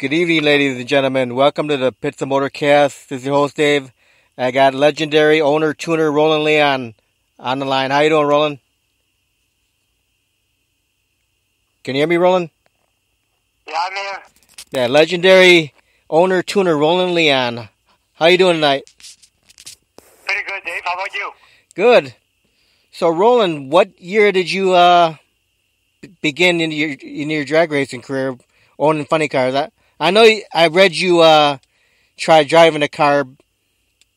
Good evening, ladies and gentlemen. Welcome to the Pits and Motorcast. This is your host, Dave. I got legendary owner-tuner Roland Leong on the line. How you doing, Roland? Can you hear me, Roland? Yeah, I'm here. Yeah, legendary owner-tuner Roland Leong. How you doing tonight? Pretty good, Dave. How about you? Good. So, Roland, what year did you begin in your drag racing career, owning funny cars? I know I read you tried driving a car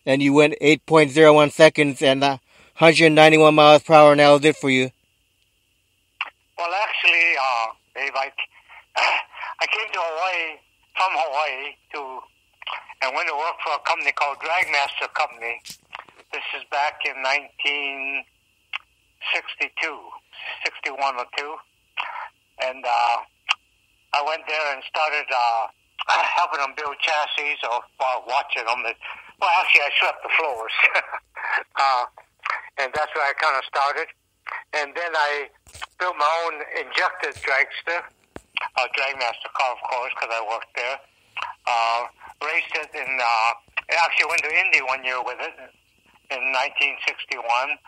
and you went 8.01 seconds and 191 miles per hour, and that was it for you. Well, actually, Dave, I came to Hawaii from Hawaii and went to work for a company called Dragmaster Company. This is back in 1962, 61 or 2. And I went there and started helping them build chassis or watching them. Well, actually, I swept the floors. And that's where I kind of started. And then I built my own injected dragster, Dragmaster car, of course, because I worked there. Raced it actually went to Indy one year with it in 1961.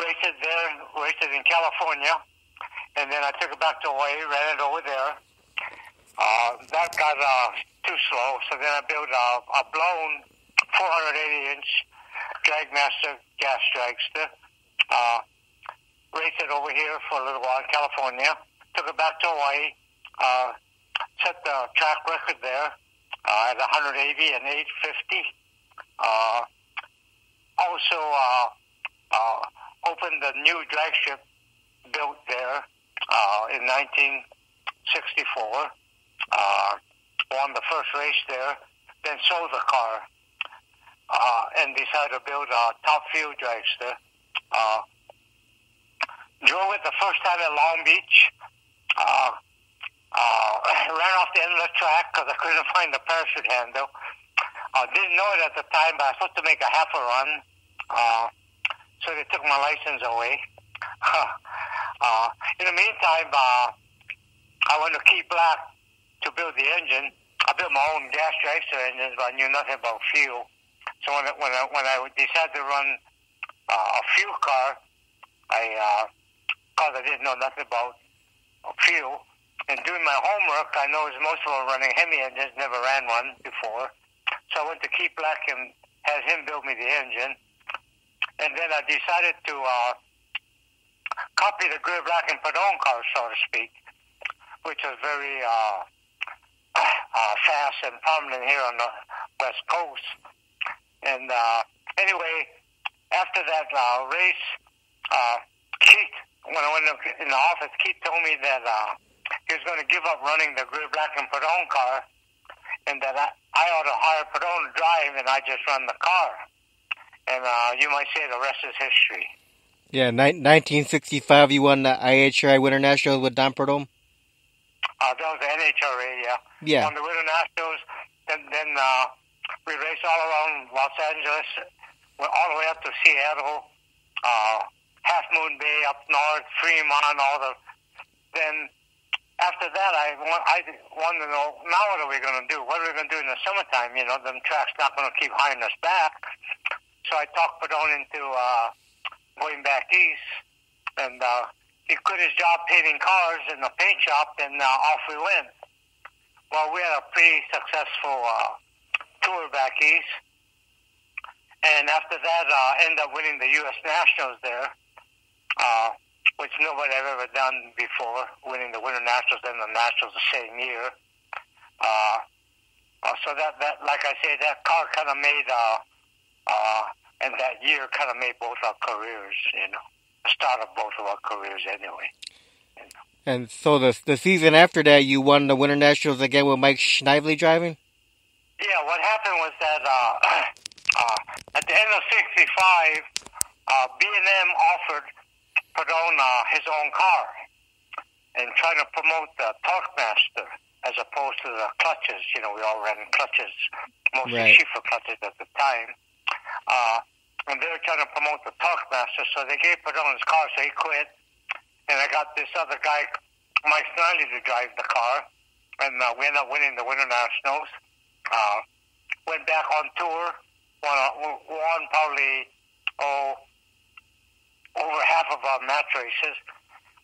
Raced it there, raced it in California, and then I took it back to Hawaii, ran it over there. That got too slow, so then I built a blown 480-inch Dragmaster gas dragster. Raced it over here for a little while in California, took it back to Hawaii, set the track record there at 180 and 850. Also, opened the new drag strip built there in 1964. Won the first race there, then sold the car and decided to build a top fuel dragster. Drove it the first time at Long Beach. Ran off the end of the track because I couldn't find the parachute handle. Didn't know it at the time, but I was supposed to make a half a run. So they took my license away. In the meantime, I went to Key Black to build the engine. I built my own gas dragster engines, but I knew nothing about fuel. So when I decided to run a fuel car, because I didn't know nothing about fuel, and doing my homework, I noticed most of them were running Hemi engines, never ran one before. So I went to Key Black and had him build me the engine. And then I decided to copy the Gray Black and Padone car, so to speak, which was very fast and prominent here on the West Coast. And anyway, after that race, Keith, when I went in the office, Keith told me that he was going to give up running the Gray Black and Padone car, and that I ought to hire Padone to drive, and I just run the car. And you might say the rest is history. Yeah, 1965, you won the IHRA Winter Nationals with Don Perdome? That was the NHRA, yeah. Yeah. Won the Winter Nationals, and then we raced all around Los Angeles, went all the way up to Seattle, Half Moon Bay up north, Fremont, Then after that, I wanted to know, now what are we going to do? What are we going to do in the summertime? You know, them tracks not going to keep hiring us back. So I talked Padone into going back east, and he quit his job painting cars in the paint shop, and off we went. Well, we had a pretty successful tour back east, and after that, ended up winning the U.S. Nationals there, which nobody had ever done before, winning the Winter Nationals and the Nationals the same year. So that, like I say, that car kind of made, and that year kind of made both our careers, you know, the start of both of our careers anyway. You know. And so the season after that, you won the Winter Nationals again with Mike Snively driving? Yeah, what happened was that at the end of 65, B&M offered Padone his own car and trying to promote the Torquemaster as opposed to the clutches. You know, we all ran clutches, mostly Schiefer clutches at the time. And they were trying to promote the Torquemaster, so they gave Padone his car, so he quit. And I got this other guy my Snarly to drive the car, and we ended up winning the Winter Nationals. Went back on tour, won probably over half of our match races.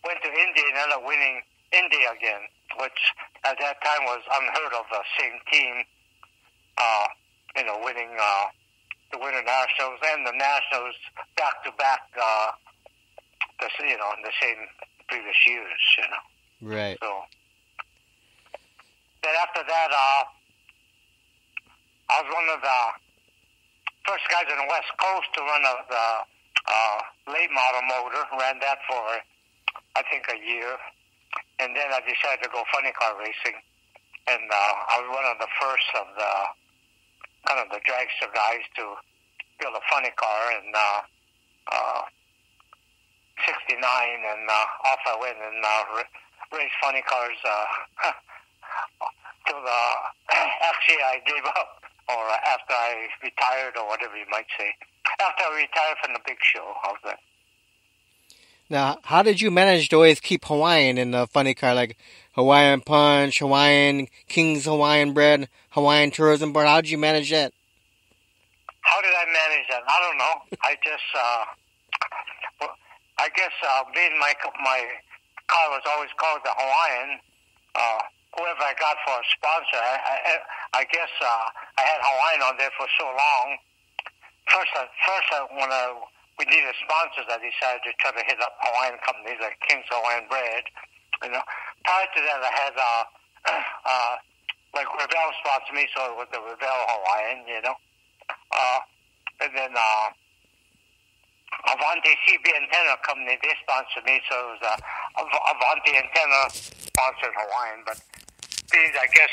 Went to India and ended up winning India again, which at that time was unheard of. The same team, winning the Winter Nationals and the Nationals back to back. In the same previous years, Right. So then after that, I was one of the first guys on the West Coast to run the late model motor. Ran that for I think a year, and then I decided to go funny car racing, and I was one of the first of the kind of the dragster guys to build a funny car, and 69, and off I went and raced funny cars till actually I gave up, or after I retired, or whatever you might say. After I retired from the big show, how's that? Now, how did you manage to always keep Hawaiian in the funny car, like Hawaiian Punch, Hawaiian King's Hawaiian Bread, Hawaiian Tourism Board? How did you manage that? How did I manage that? I don't know. I just, I guess being my car was always called the Hawaiian. Whoever I got for a sponsor, I guess I had Hawaiian on there for so long. First, when we needed sponsors, I decided to try to hit up Hawaiian companies like King's Hawaiian Bread. Prior to that, I had like Revell sponsored me, so it was the Revell Hawaiian, and then Avanti CB Antenna Company, they sponsored me, so it was Avanti Antenna sponsored Hawaiian. But things, I guess,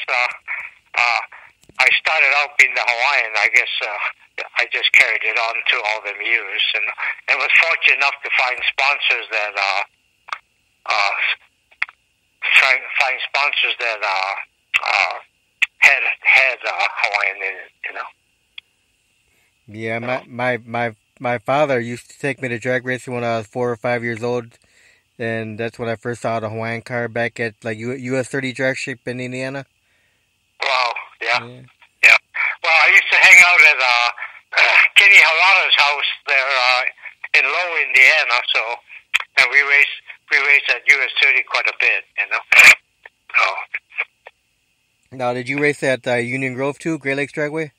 I started out being the Hawaiian. I guess I just carried it on to all them years, and was fortunate enough to find sponsors that had Hawaiian in it, Yeah, my father used to take me to drag racing when I was 4 or 5 years old, and that's when I first saw the Hawaiian car back at like US 30 drag strip in Indiana. Wow, yeah. Well, I used to hang out at Kenny Harada's house there in Low, Indiana. So, and we raced at US 30 quite a bit, So. Now, did you race at Union Grove too, Great Lakes Dragway?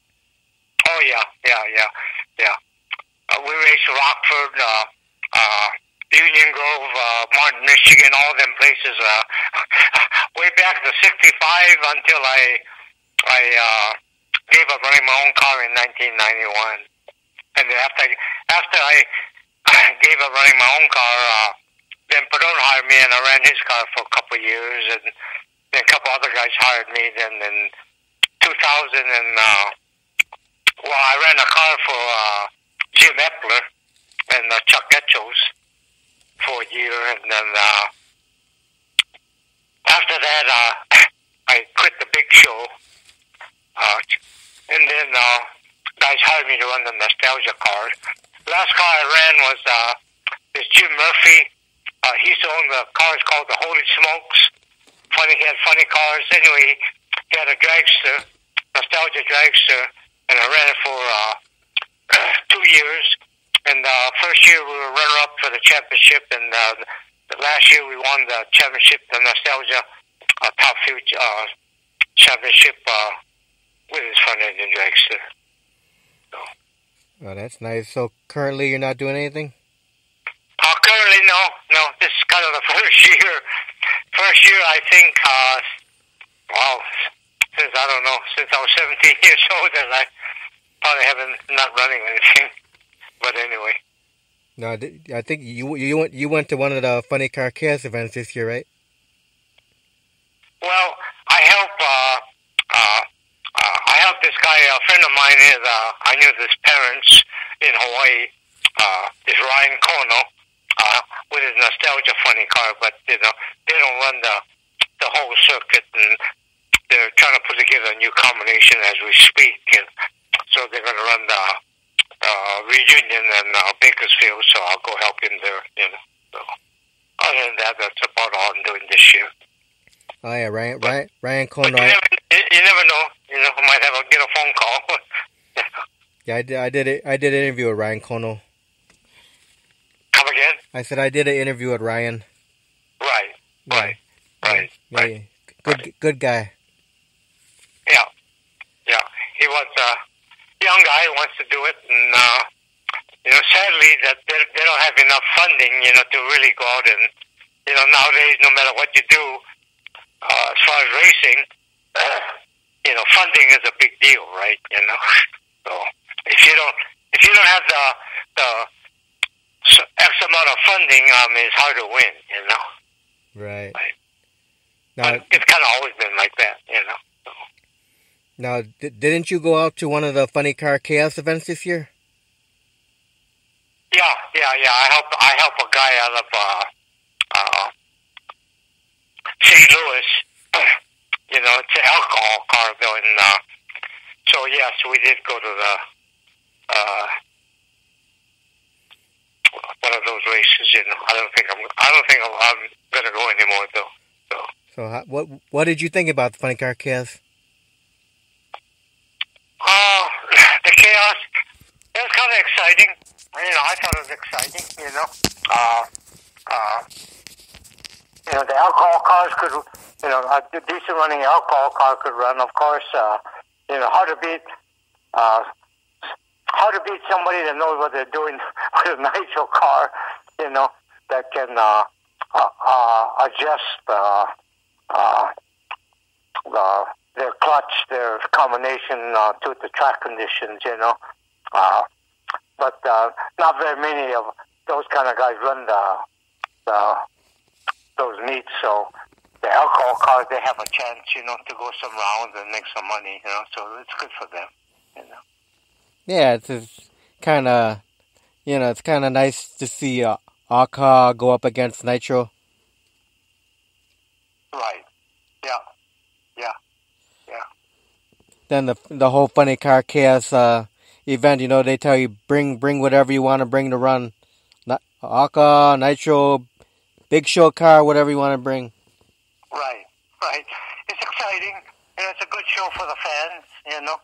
Oh yeah. We raced Rockford, Union Grove, Martin, Michigan, all them places. Way back to '65 until I gave up running my own car in 1991. And then after I gave up running my own car, then Padron hired me, and I ran his car for a couple of years, and then a couple other guys hired me. Then in 2000, and I ran a car for Jim Epler and Chuck Etchels for a year, and then after that, I quit the big show, and then guys hired me to run the nostalgia cars. Last car I ran was this Jim Murphy. He used to own the cars called the Holy Smokes. He had funny cars. Anyway, he had a dragster, nostalgia dragster, and I ran it for 2 years. And first year we were runner-up for the championship, and the last year we won the championship, the nostalgia top future championship with his front engine dragster. So. Oh, that's nice. So currently you're not doing anything? Currently, no. This is kind of the first year. First year, I think, since I was 17 years old, and I probably haven't not running anything. But anyway. No, I think you went to one of the Funny Car Chaos events this year, right? Well, I helped this guy, a friend of mine. I knew his parents in Hawaii. This Ryan Kono, with his nostalgia funny car, but they don't run the whole circuit, and they're trying to put together a new combination as we speak. And so they're going to run the reunion in Bakersfield, so I'll go help him there. So other than that, that's about all I'm doing this year. Oh yeah, Ryan But Kono. you never know. You know, I might get a phone call. Yeah, I did it. I did an interview with Ryan Kono. Come again? I said I did an interview with Ryan. Right. Yeah. Right. Right. Yeah, Right. yeah. Good guy. Yeah. Yeah. He was a young guy who wants to do it, and you know, sadly that they don't have enough funding, you know, to really go out and, you know, nowadays no matter what you do, as far as racing, you know, funding is a big deal, right? You know, so if you don't have the X amount of funding, it's hard to win, you know. Right. But it's kind of always been like that, you know. So. Now, didn't you go out to one of the Funny Car Chaos events this year? Yeah. I help a guy out of St. Louis. You know, it's an alcohol car though, and so yes, we did go to the one of those races. You know, I don't think I'm gonna go anymore though. So what did you think about the Funny Car Chaos? The chaos. It was kind of exciting. You know, I thought it was exciting. You know, the alcohol cars could, you know, a decent running alcohol car could run. Of course, you know, hard to beat somebody that knows what they're doing with a nitro car. You know, that can adjust their clutch, their combination to the track conditions. You know, but not very many of those kind of guys run those meets. So the alcohol cars, they have a chance, you know, to go some rounds and make some money. You know, so it's good for them. You know. Yeah, it's kind of, you know, it's kind of nice to see our car go up against Nitro. Right. Yeah. Then the whole Funny Car Chaos event, you know, they tell you bring whatever you want to bring to run. ACA, Nitro, big show car, whatever you want to bring. Right. It's exciting, and it's a good show for the fans, you know.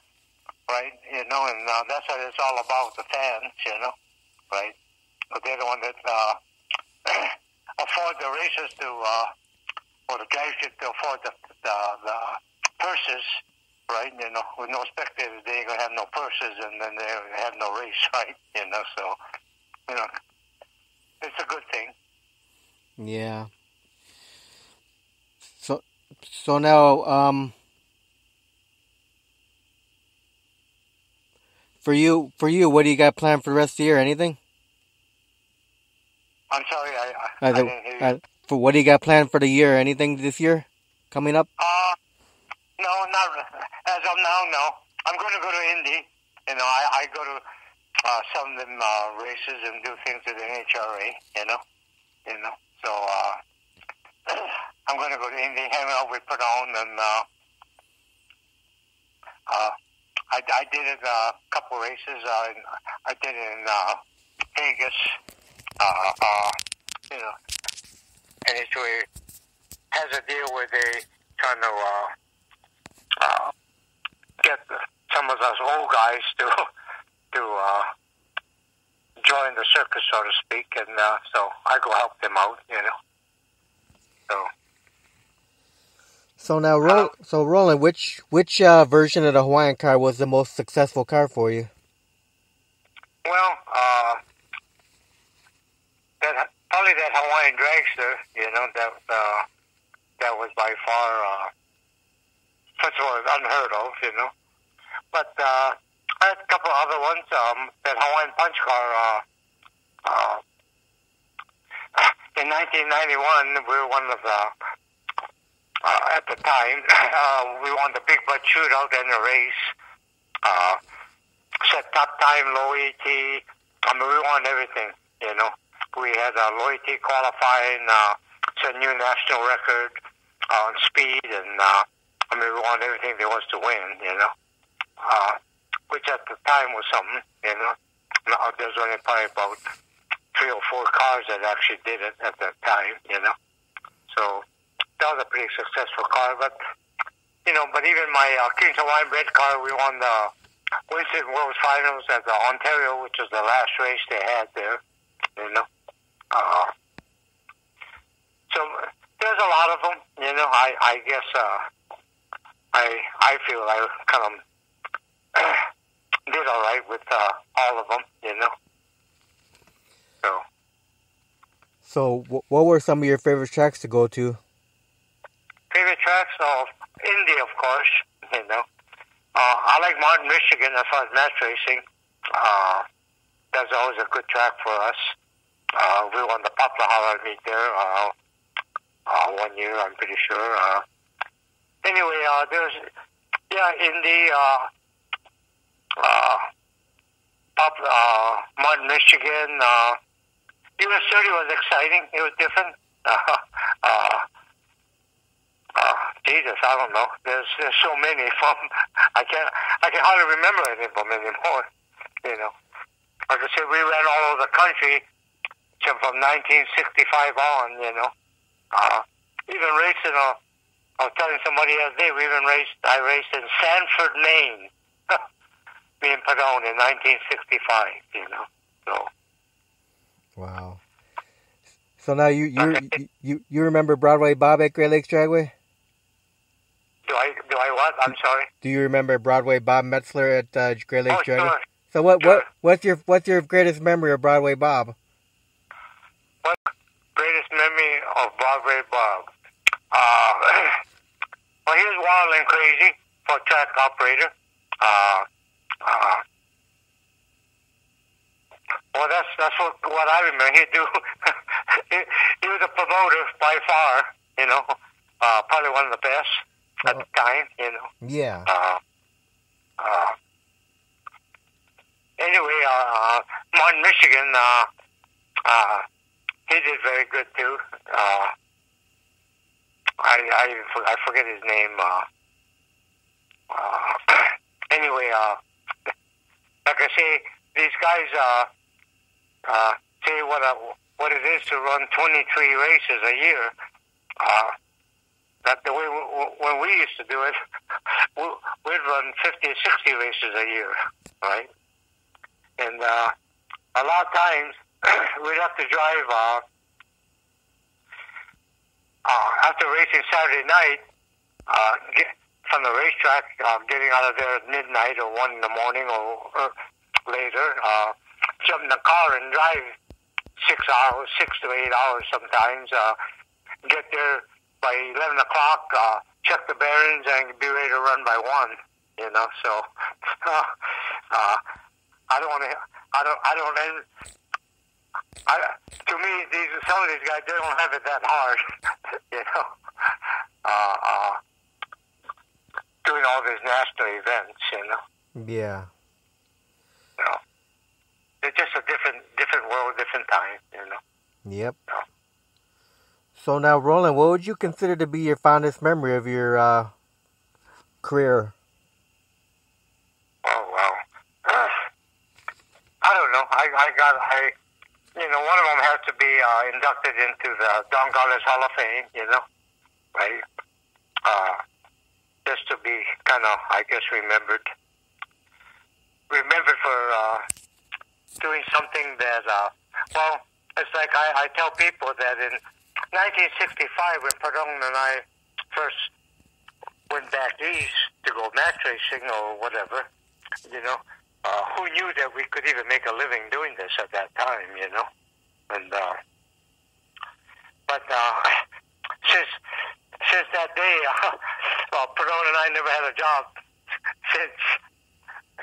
Right, you know, and that's what it's all about, the fans, you know, right? But they're the one that afford the races to, or the guys get to afford the purses, right? You know, with no spectators, they ain't gonna have no purses, and then they have no race, right? You know, so, you know, it's a good thing. Yeah. So now, For you, what do you got planned for the rest of the year? Anything? I'm sorry, I didn't hear you. For what do you got planned for the year? Anything this year coming up? No, not as of now. No, I'm going to go to Indy. You know, I go to some of them races and do things with the NHRA. You know. So I'm going to go to Indy, hang out with Perdone, and I did it a couple races. I did it in Vegas. You know, and it's where has a deal where they trying to get some of those old guys to join the circus, so to speak, and so I go help them out. You know, So now, Roland, which version of the Hawaiian car was the most successful car for you? Well, probably that Hawaiian dragster. You know, that was by far, first of all, unheard of. You know, but I had a couple other ones. That Hawaiian punch car. In 1991, we were one of the. At the time, we won the Big Butt Shootout and the race. Set top time, low ET. I mean, we won everything, you know. We had a low ET qualifying, set a new national record on speed, and I mean, we won everything there was to win, you know. Which at the time was something, you know. Now, there's only probably about 3 or 4 cars that actually did it at that time, you know. So was a pretty successful car. But but even my Kings Hawaiian bred car, we won the Winston World Finals at the Ontario, which was the last race they had there. So there's a lot of them. I guess I feel I kind of did all right with all of them. So what were some of your favorite tracks to go to? Favorite tracks? Oh, Indy, of course. I like Martin, Michigan as far as match racing. That's always a good track for us. We won the Poplar Hollow meet there 1 year, I'm pretty sure. Anyway, there's Indy, Martin, Michigan. US 30 was exciting. It was different. Jesus, I don't know. There's so many from. I can hardly remember any of them anymore. Like I said, we ran all over the country from 1965 on. Even racing. I was telling somebody the other day. I raced in Sanford, Maine. Me and Padone in 1965. So. Wow. So now you remember Broadway Bob at Great Lakes Dragway? Do I what? I'm sorry. Do you remember Broadway Bob Metzler at Great Lakes Dragway? Sure. So what's your greatest memory of Broadway Bob? What greatest memory of Broadway Bob? Well, he was wild and crazy for a track operator. Well, that's what I remember. He'd do. he was a promoter by far. Probably one of the best at the time. Yeah. Anyway, Martin, Michigan. He did very good too. I forget his name. Anyway, like I say, these guys say what it is to run 23 races a year. That the way when we used to do it, we'd run 50 or 60 races a year, right? And a lot of times we'd have to drive after racing Saturday night, get from the racetrack, getting out of there at midnight or 1 in the morning or later, jump in the car and drive 6 to 8 hours sometimes. Get there by 11 o'clock, check the bearings, and be ready to run by 1. So I don't want to. To me, some of these guys, they don't have it that hard. Doing all these national events. Yeah. It's just a different world, different time. Yep. So now, Roland, what would you consider to be your fondest memory of your career? Oh, well. I don't know. One of them has to be inducted into the Don Garles Hall of Fame, right? Just to be kind of, I guess, remembered for doing something that, it's like I tell people that in 1965, when Perdón and I first went back east to go match racing or whatever, who knew that we could even make a living doing this at that time, And but since that day, Perdón and I never had a job since.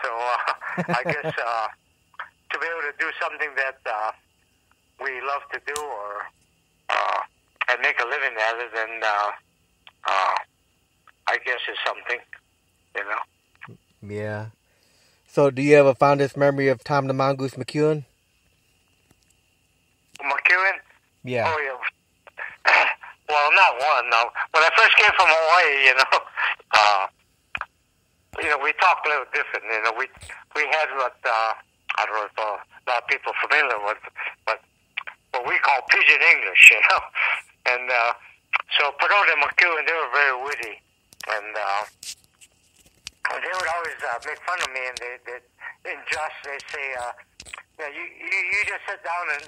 So I guess to be able to do something that we love to do or and make a living at it, then I guess is something, Yeah. So, do you have a fondest memory of Tom the Mongoose McEwen? McEwen? Yeah. Oh, yeah. Well, not one. No. When I first came from Hawaii, we talked a little different. We had what I don't know if a lot of people familiar with, but what we call pidgin English, And So Perot and McEwen, they were very witty, and they would always make fun of me, and in Josh, they say, you just sit down and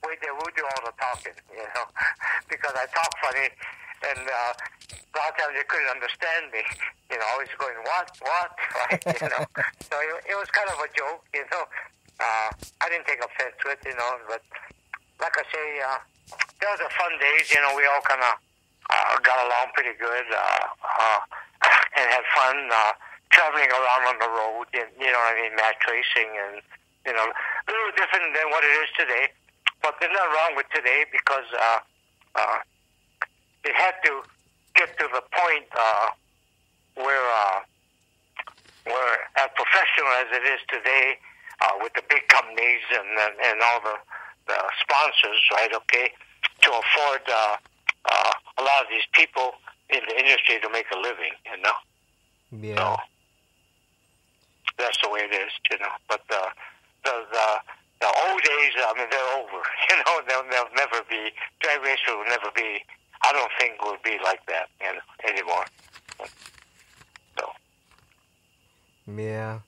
wait there, we'll do all the talking, because I talk funny, and a lot of times they couldn't understand me, always going, what, right, So it was kind of a joke, I didn't take offense to it, but like I say, those are fun days, we all kind of got along pretty good, and had fun traveling around on the road, match racing, and, a little different than what it is today, but there's nothing wrong with today because it had to get to the point where as professional as it is today, with the big companies and all the sponsors, right? Okay, to afford a lot of these people in the industry to make a living, Yeah. So that's the way it is, But the old days, they're over. They'll never be. Drag race will never be. I don't think will be like that, anymore. So. Yeah.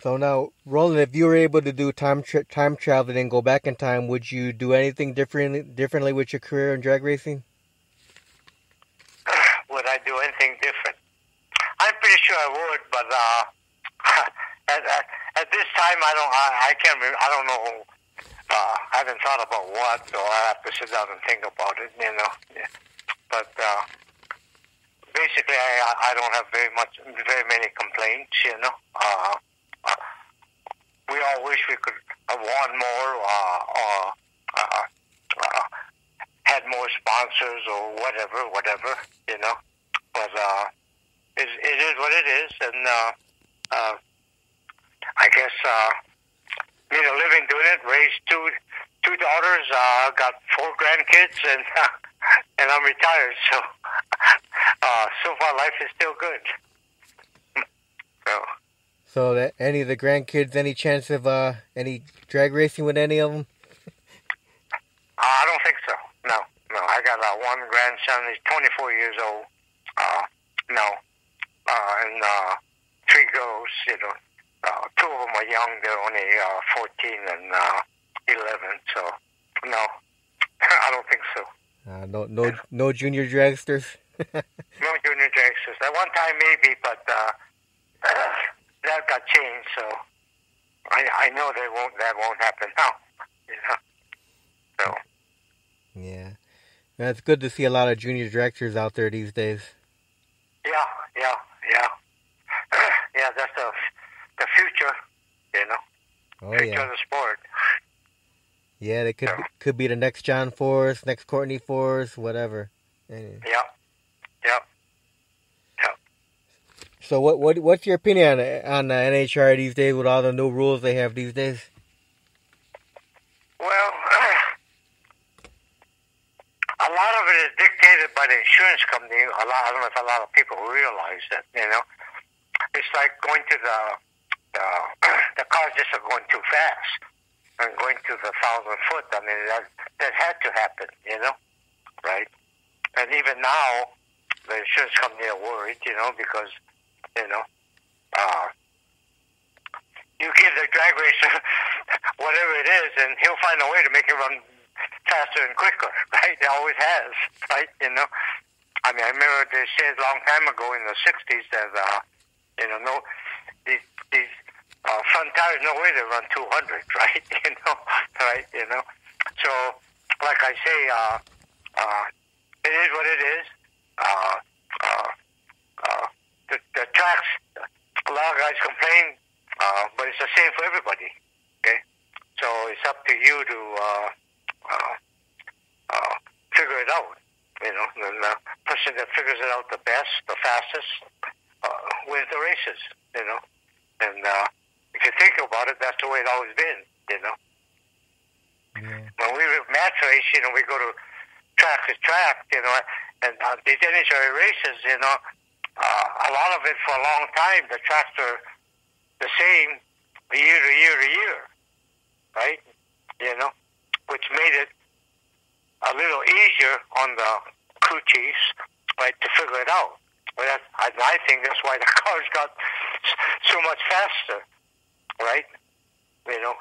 So now, Roland, if you were able to do time traveling and go back in time, would you do anything differently with your career in drag racing? Would I do anything different? I'm pretty sure I would, but at this time, I can't remember. I don't know. I haven't thought about what, so I have to sit down and think about it. Yeah. But basically, I don't have very many complaints. We all wish we could have won more, or had more sponsors, or whatever. But it is what it is, and I guess made a living doing it. Raised two daughters, got 4 grandkids, and I'm retired. So so far life is still good. So that any of the grandkids, any chance of any drag racing with any of them? I don't think so. No. I got one grandson. He's 24 years old. No. And 3 girls. 2 of them are young. They're only 14 and 11. So no, I don't think so. No junior dragsters. No junior dragsters. At one time maybe, but that got changed. So I know that won't happen now. So. Yeah, it's good to see a lot of junior dragsters out there these days. Yeah. Yeah, that's the future. Oh, future of the sport. Yeah, they could be the next John Force, next Courtney Force, whatever. Anyway. Yeah. So what's your opinion on the NHR these days with all the new rules they have these days? Well, a lot of it is dictated by the insurance company. I don't know if a lot of people realize that. It's like going to the cars just are going too fast and going to the 1,000 foot. I mean, that had to happen. Right? And even now, the insurance company are worried. Because you give the drag racer whatever it is, and he'll find a way to make it run faster and quicker, right? It always has, right? I remember they said a long time ago in the 60s that, these front tires, no way they run 200, right? Right? So, like I say, it is what it is. The tracks, a lot of guys complain, but it's the same for everybody, okay? So it's up to you to figure it out, the person that figures it out the best, the fastest, wins the races, and if you think about it, that's the way it's always been, Yeah. When we match race, we go to track to track, and these NHRA races, a lot of it for a long time, the tracks are the same year to year to year, right? Which made it a little easier on the crew chiefs, right, to figure it out. Well, I think that's why the cars got so much faster, right? You know,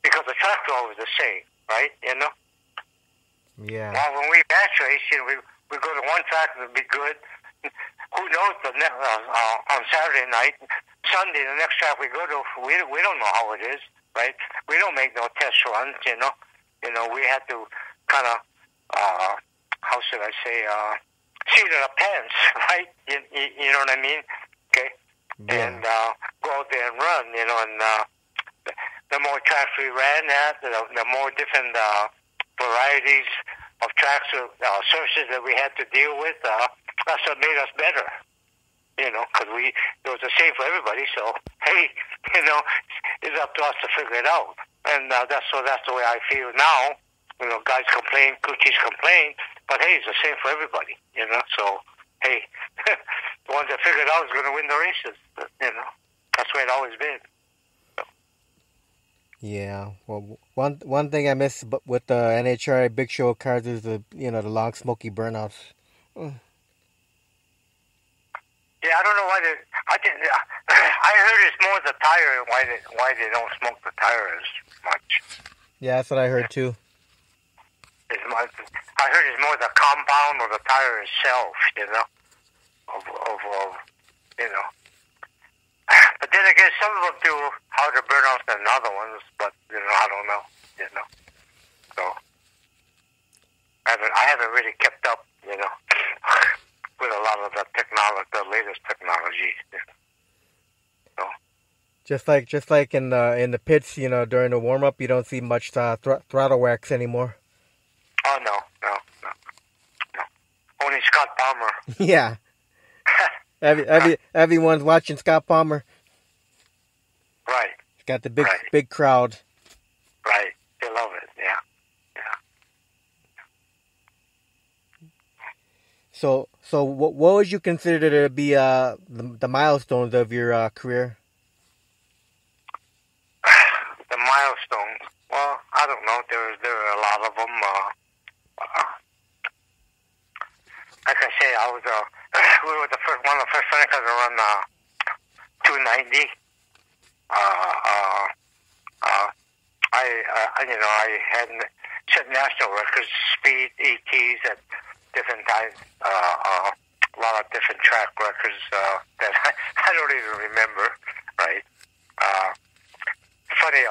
because the track's always the same, right? You know. Yeah. Well, when we batch race, we go to one track and it'll be good. Who knows? On Saturday night, Sunday, the next track we go to, we don't know how it is, right? We don't make no test runs, you know. We have to kind of, how should I say, seat in our pants, right? You know what I mean? Okay. Yeah. And go out there and run, and the more tracks we ran at, the more different varieties of tracks or surfaces that we had to deal with. That's what made us better, because it was the same for everybody. So hey, it's up to us to figure it out, and that's the way I feel now. Guys complain, coaches complain, but hey, it's the same for everybody. So hey, the ones that figure it out is going to win the races. That's the way it's always been. Yeah, well, one thing I miss with the NHRA Big Show cars is the long smoky burnouts. Yeah, I don't know why I heard it's more the tire why they don't smoke the tire as much. Yeah, that's what I heard too. I heard it's more the compound or the tire itself, But then again, some of them do harder burnouts than other ones, but I don't know, So I haven't really kept up, with a lot of the latest technology. So just like in the pits, during the warm up, you don't see much throttle wax anymore. Oh no. Only Scott Palmer. Yeah. Everyone's watching Scott Palmer. Right. He's got the big crowd. Right. They love it. Yeah. So what would you consider to be the milestones of your career? The milestones. Well, I don't know. There are a lot of them. Like I say, I was we were one of the first funny cars to run 290. I had set national records, speed, ETs at different times. A lot of different track records that I don't even remember. Right? Funny.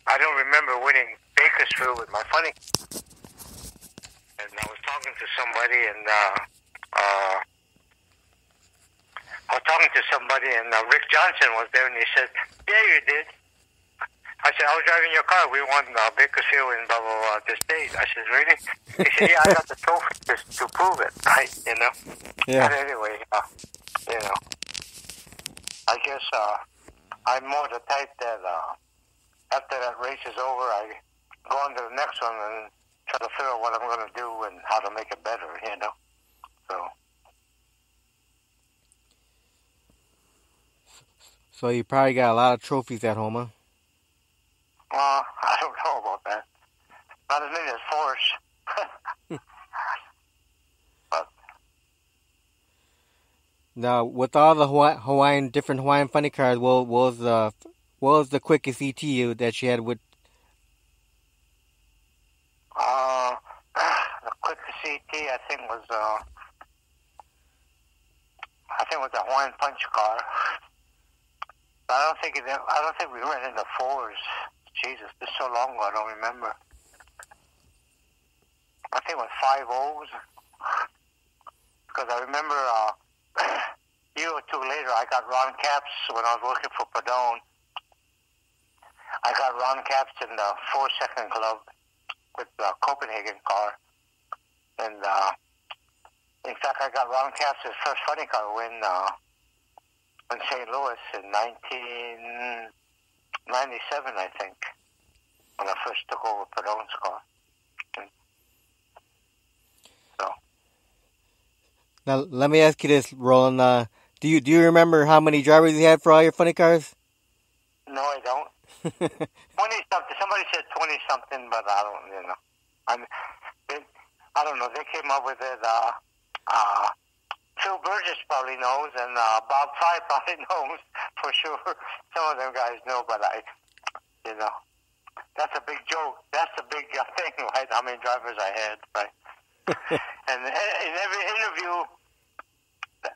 I don't remember winning Bakersfield with my funny. And I was talking to somebody, and Rick Johnson was there, and he said, "Yeah, you did." I said, "I was driving your car. We won Bakersfield in blah blah blah this date." I said, "Really?" He said, "Yeah, I got the trophy to prove it." Right? Yeah. But anyway, I guess I'm more the type that after that race is over, I go on to the next one and try to figure out what I'm going to do and how to make it better, So you probably got a lot of trophies at home, huh? I don't know about that. Not as many as Forrest. But now, with all the different Hawaiian funny cars, what was the quickest ET that you had with? The quickest ET I think was the Hawaiian Punch car. I don't think we ran into fours. Jesus, it's so long ago, I don't remember. I think it was 5.0s. Because I remember a year or two later, I got Ron Capps when I was working for Padone. I got Ron Capps in the 4-second club with the Copenhagen car. And in fact, I got Ron Capps' first funny car win in St. Louis in 1997, I think, when I first took over Padone's car. So. Now, let me ask you this, Roland. Do you remember how many drivers you had for all your funny cars? No, I don't. 20-something. Somebody said 20-something, but I don't, I don't know. They came up with it. Phil Burgess probably knows, and Bob Fry probably knows for sure. Some of them guys know, but that's a big joke. That's a big thing, right? How many drivers I had, right? And in every interview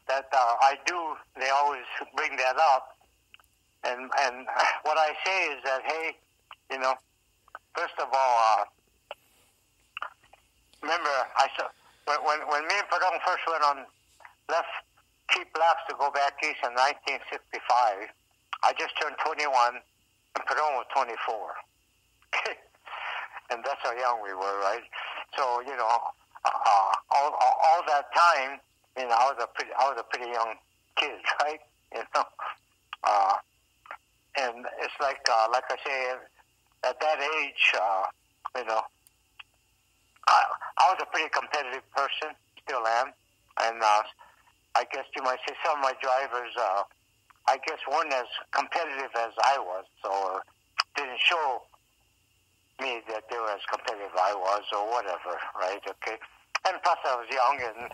that I do, they always bring that up. And what I say is that, hey, first of all, remember, I saw when me and Perdón first went on left cheap laps to go back east in 1965. I just turned 21, and Perdón was 24. And that's how young we were, right? So all that time, I was a pretty young kid, right? And it's like I say, at that age, I was a pretty competitive person, still am, and I guess you might say some of my drivers, I guess, weren't as competitive as I was, or didn't show me that they were as competitive as I was, or whatever, right? Okay, and plus I was young, and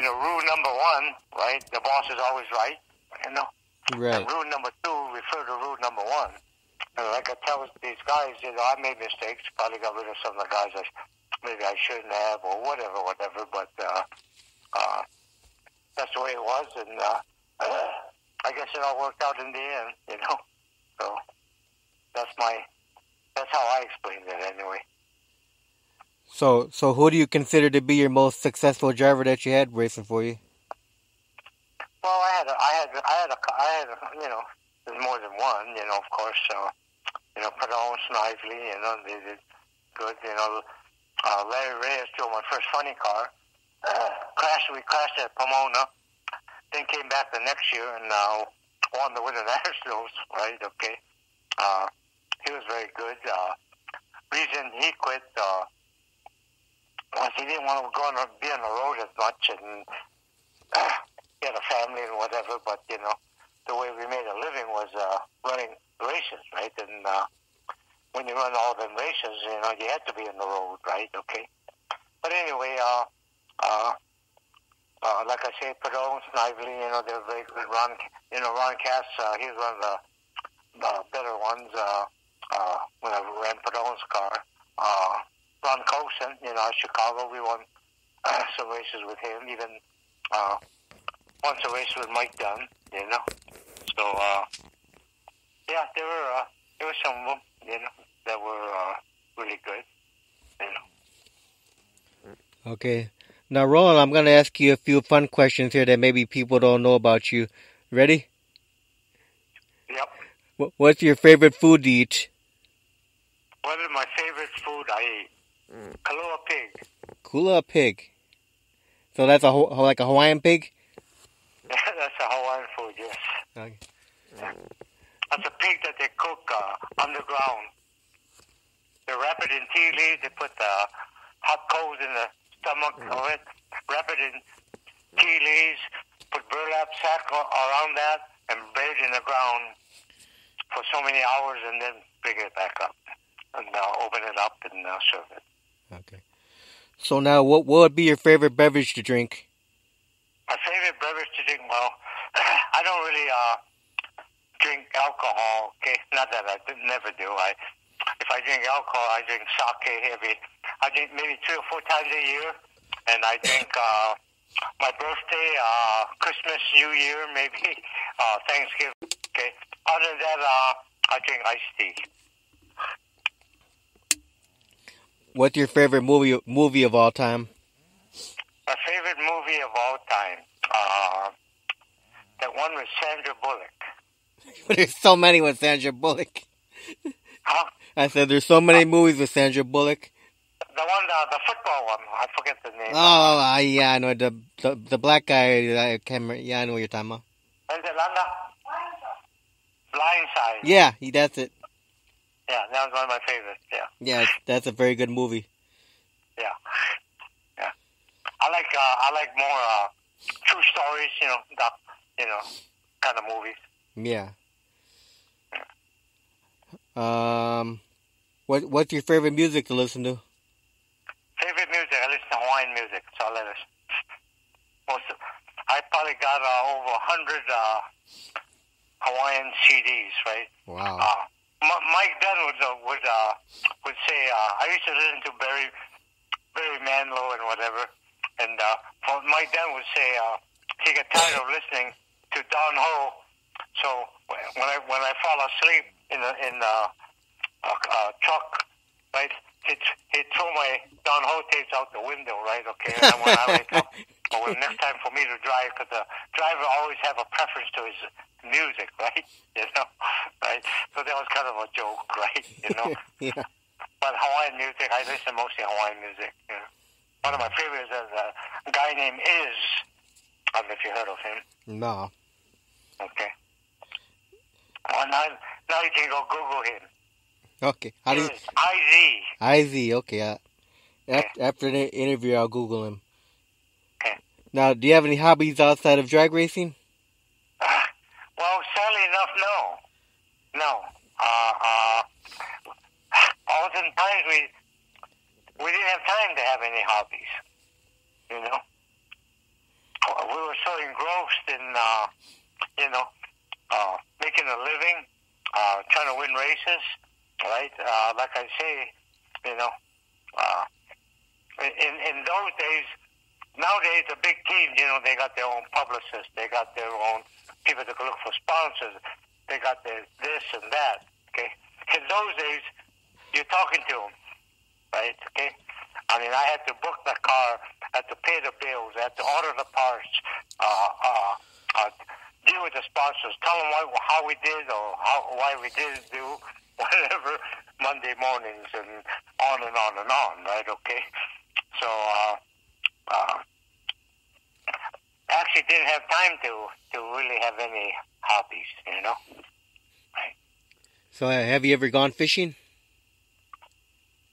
rule number one, right? The boss is always right, Right. And rule number two refer to rule number one. And like I tell these guys, I made mistakes. Probably got rid of some of the guys maybe I shouldn't have, or whatever. But that's the way it was, and I guess it all worked out in the end, So that's how I explained it anyway. So who do you consider to be your most successful driver that you had racing for you? Well, I had there's more than one, of course. Perdón, Snively, they did good. Larry Reyes drove my first funny car. We crashed at Pomona. Then came back the next year and won the Winter Nationals, right? Okay. He was very good. Reason he quit was he didn't want to be on the road as much, and he had a family and whatever, but, the way we made a living was running races, right? And when you run all them races, you had to be on the road, right? Okay. But anyway, like I say, Perdón, Snively, they're very good. Ron Cass, he was one of the better ones when I ran Perdón's car. Ron Colson, Chicago, we won some races with him, even once a race with Mike Dunn, So, yeah, there were some of them, that were really good, Okay. Now, Roland, I'm going to ask you a few fun questions here that maybe people don't know about you. Ready? Yep. What's your favorite food to eat? What is my favorite food I eat? Kalua pig. Kalua pig. So that's like a Hawaiian pig? That's a Hawaiian food, yes. Okay. That's a pig that they cook underground. They wrap it in tea leaves. They put hot coals in the stomach of it, wrap it in tea leaves, put burlap sack around that, and bury it in the ground for so many hours, and then pick it back up and open it up and serve it. Okay. So now, what would be your favorite beverage to drink? My favorite beverage to drink, well, I don't really drink alcohol. Okay, not that I never do. If I drink alcohol, I drink sake I drink maybe 3 or 4 times a year, and I drink my birthday, Christmas, New Year, maybe Thanksgiving. Okay. Other than that, I drink iced tea. What's your favorite movie of all time? My favorite movie of all time, that one with Sandra Bullock. There's so many with Sandra Bullock. Huh? I said there's so many movies with Sandra Bullock. The one, the football one. I forget the name. Oh, yeah, I know the black guy. I can't remember. Yeah, I know what you're talking about. Blindside. Yeah, that's it. Yeah, that was one of my favorites. Yeah. Yeah, that's a very good movie. Yeah. Yeah. I like more true stories. Kind of movies. Yeah. What's your favorite music to listen to? listen to Hawaiian music. That's all I listen. I probably got over 100 Hawaiian CDs, right? Wow. Mike Dunn would say, I used to listen to Barry Manilow and whatever, and Mike Dunn would say he got tired of listening to Don Ho, so when I fall asleep in the truck, right, he'd throw my Don Ho tapes out the window, right? Okay, and when I wake up, or next time for me to drive, because the driver always have a preference to his music, right? You know, right? So that was kind of a joke, right? You know. Yeah. But Hawaiian music, I listen mostly Hawaiian music. You know. One of my favorites is a guy named Iz. I don't know if you heard of him. No. Okay. Now you can go Google him. Okay. How do you? IZ. IZ. Okay. After the interview, I'll Google him. Okay. Now, do you have any hobbies outside of drag racing? Well, sadly enough, no. Oftentimes we didn't have time to have any hobbies. You know, we were so engrossed in making a living, trying to win races, right? Like I say, you know, in those days. Nowadays, the big teams, you know, they got their own publicists, they got their own people that can look for sponsors, they got their this and that. Okay, in those days, you're talking to them, right? Okay, I mean, I had to book the car, I had to pay the bills, I had to order the parts, deal with the sponsors, tell them how we did or why we didn't do whatever Monday mornings and on and on and on, right? Okay, so actually didn't have time to really have any hobbies, you know. Right. So, have you ever gone fishing?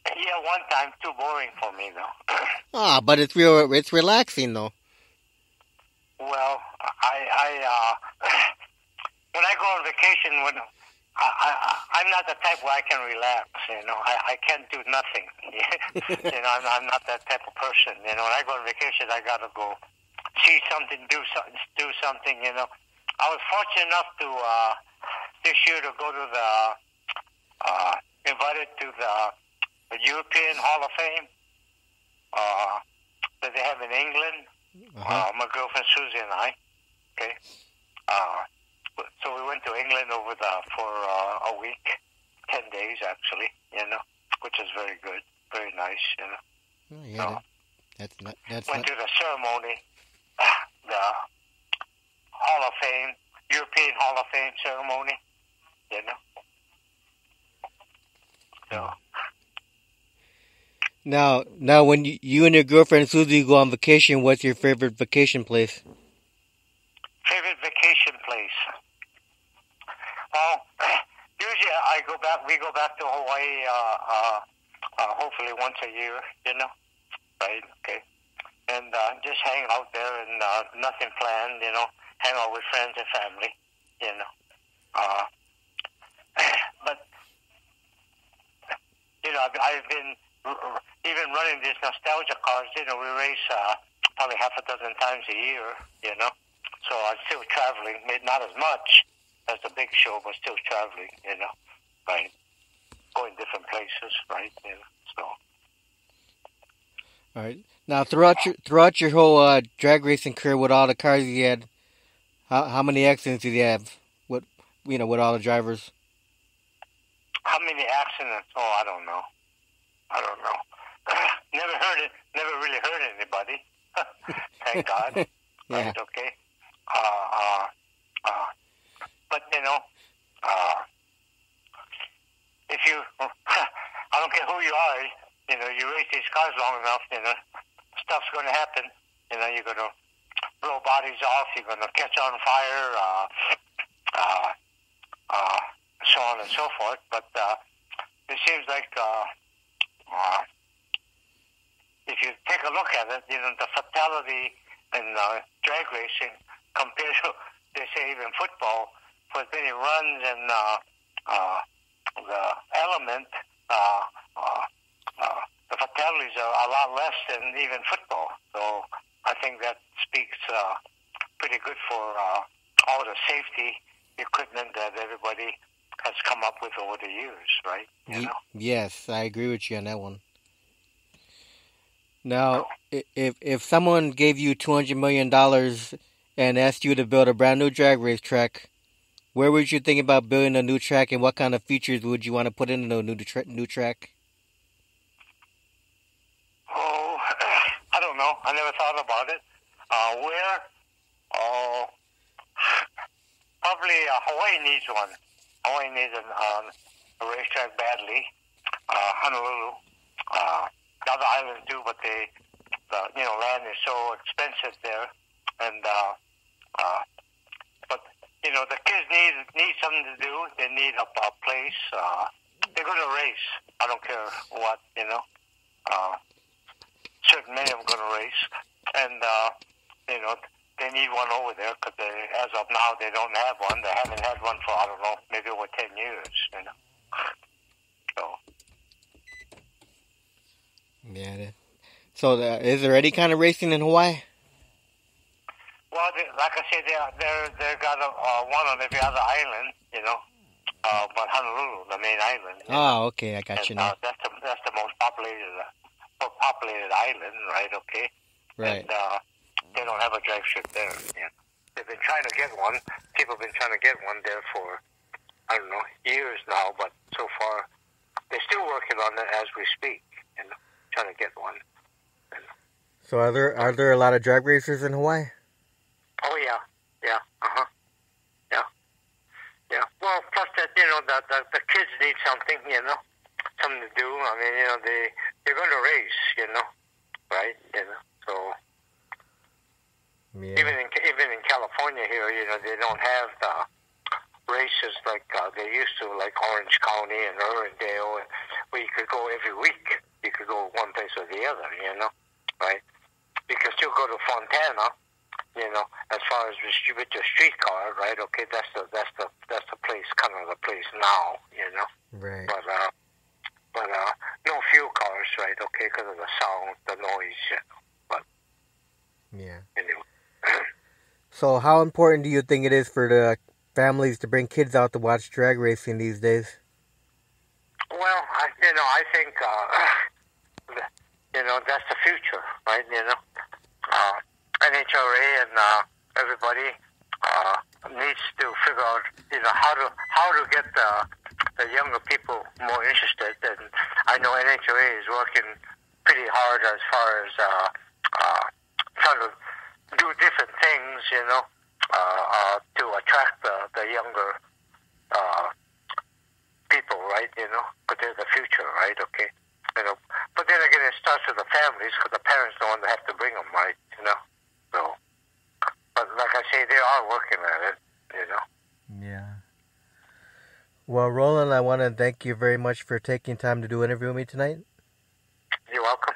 Yeah, one time. Too boring for me, though. But it's relaxing, though. Well, I when I go on vacation, I'm not the type where I can relax. You know, I can't do nothing. You know, I'm not that type of person. You know, when I go on vacation, I gotta go see something, do something. You know, I was fortunate enough to this year to go to invited to the European Hall of Fame that they have in England. My girlfriend Susie and I. Okay. So we went to England for a week, 10 days actually, you know, which is very good, very nice, you know. Oh, yeah, so, went to the ceremony, the Hall of Fame, European Hall of Fame ceremony, you know. So. Now, when you and your girlfriend Susie go on vacation, what's your favorite vacation place? Favorite vacation place? Well, usually we go back to Hawaii, hopefully once a year, you know, right? Okay. And just hang out there and nothing planned, you know, hang out with friends and family, you know. But, you know, I've been even running these nostalgia cars, you know, we race probably half a dozen times a year, you know. So I'm still traveling, not as much as the big show, but still traveling, you know, right? Going different places, right? You know, so. All right. Now, throughout your whole drag racing career, with all the cars you had, how many accidents did you have? With all the drivers? How many accidents? Oh, I don't know. Never really hurt anybody. Thank God. Yeah. Right, okay. But you know, if you, I don't care who you are, you know, you race these cars long enough, you know, stuff's going to happen. You know, you're going to blow bodies off, you're going to catch on fire, so on and so forth. But it seems like if you take a look at it, you know, the fatality in drag racing compared to, they say, even football, for as many runs and the element, the fatalities are a lot less than even football. So I think that speaks pretty good for all the safety equipment that everybody has come up with over the years, right? Yes, I agree with you on that one. Now, if someone gave you $200 million and asked you to build a brand new drag race track, where would you think about building a new track, and what kind of features would you want to put in a new track? Oh, I don't know. I never thought about it. Where? Oh, probably Hawaii needs one. Hawaii needs a racetrack badly. Honolulu. The other islands do, but land is so expensive there, and but the kids need something to do. They need a place. They're going to race. I don't care what. Certain many of them going to race, and they need one over there because as of now they don't have one. They haven't had one for, I don't know, maybe over 10 years. So. Yeah. So is there any kind of racing in Hawaii? Well, like I said, they got one on every other island, but Honolulu, the main island. Oh, okay, I got you now. That's the most populated island, right? Okay. Right. And they don't have a drag strip there. Yeah. They've been trying to get one. People have been trying to get one there for, I don't know, years now, but so far they're still working on it as we speak, trying to get one. So are there a lot of drag racers in Hawaii? Oh yeah. Well, plus that the kids need something, something to do. I mean, they're going to race, right? So yeah. even in California here, they don't have the races like they used to, like Orange County and Irwindale, where you could go every week. You could go one place or the other, right? You can still go to Fontana, as far as with your streetcar, right? Okay, that's the place, kind of the place now, Right. But no fuel cars, right? Okay, because of the sound, the noise, But yeah. Anyway. So how important do you think it is for the families to bring kids out to watch drag racing these days? Well, I think that's the future, right? NHRA and everybody needs to figure out, how to get the younger people more interested. And I know NHRA is working pretty hard as far as trying to do different things, to attract the younger people, right? Because they're the future, right? Okay. But then again, it starts with the families, because the parents are the ones that have to bring them, right? So, but like I say, they are working at it, Yeah. Well, Roland, I want to thank you very much for taking time to do an interview with me tonight. You're welcome.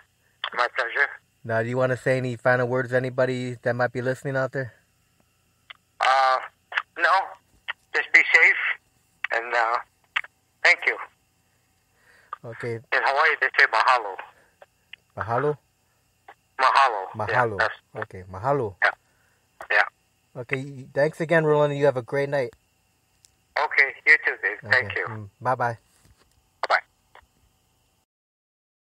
My pleasure. Now, do you want to say any final words to anybody that might be listening out there? No. Just be safe, and thank you. Okay. In Hawaii, they say mahalo. Mahalo? Mahalo. Yeah, okay, mahalo. Yeah. Okay, thanks again, Roland. You have a great night. Okay, you too, Dave. Okay. Thank you. Bye-bye.